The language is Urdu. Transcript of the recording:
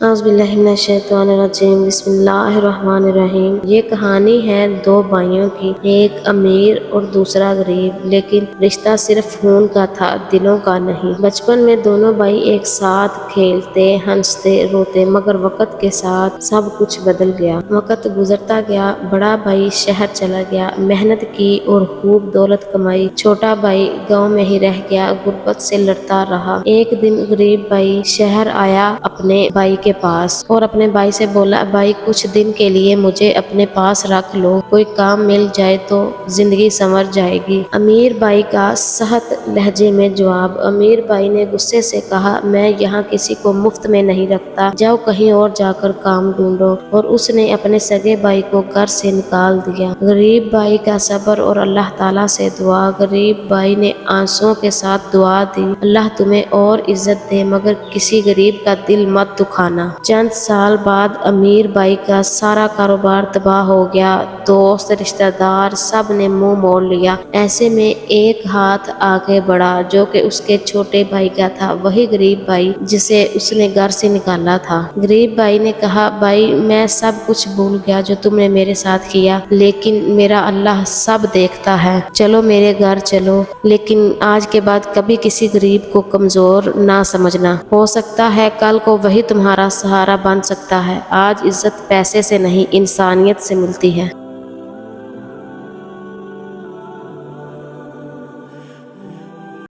اعوذ باللہ من الشیطان الرجیم، بسم اللہ الرحمن الرحیم۔ یہ کہانی ہے دو بھائیوں کی، ایک امیر اور دوسرا غریب، لیکن رشتہ صرف خون کا تھا، دلوں کا نہیں۔ بچپن میں دونوں بھائی ایک ساتھ کھیلتے، ہنستے، روتے، مگر وقت کے ساتھ سب کچھ بدل گیا۔ وقت گزرتا گیا، بڑا بھائی شہر چلا گیا، محنت کی اور خوب دولت کمائی۔ چھوٹا بھائی گاؤں میں ہی رہ گیا، غربت سے لڑتا رہا۔ ایک دن غریب بھائی شہر آیا اپنے بھائی کے پاس اور اپنے بھائی سے بولا، بھائی کچھ دن کے لیے مجھے اپنے پاس رکھ لو، کوئی کام مل جائے تو زندگی سنور جائے گی۔ امیر بھائی کا سخت لہجے میں جواب۔ امیر بھائی نے غصے سے کہا، میں یہاں کسی کو مفت میں نہیں رکھتا، جاؤ کہیں اور جا کر کام ڈھونڈو، اور اس نے اپنے سگے بھائی کو گھر سے نکال دیا۔ غریب بھائی کا صبر اور اللہ تعالیٰ سے دعا۔ غریب بھائی نے آنسوؤں کے ساتھ دعا دی، اللہ تمہیں اور عزت دے، مگر کسی غریب کا دل مت دکھانا۔ چند سال بعد امیر بھائی کا سارا کاروبار تباہ ہو گیا، دوست رشتہ دار سب نے منہ موڑ لیا۔ ایسے میں ایک ہاتھ آگے بڑھا جو کہ اس کے چھوٹے بھائی کا تھا، وہی غریب بھائی جسے اس نے گھر سے نکالا تھا۔ غریب بھائی نے کہا، بھائی میں سب کچھ بھول گیا جو تم نے میرے ساتھ کیا، لیکن میرا اللہ سب دیکھتا ہے، چلو میرے گھر چلو، لیکن آج کے بعد کبھی کسی غریب کو کمزور نہ سمجھنا، ہو سکتا ہے کل کو وہی تمہارا سہارا بن سکتا ہے۔ آج عزت پیسے سے نہیں، انسانیت سے ملتی ہے۔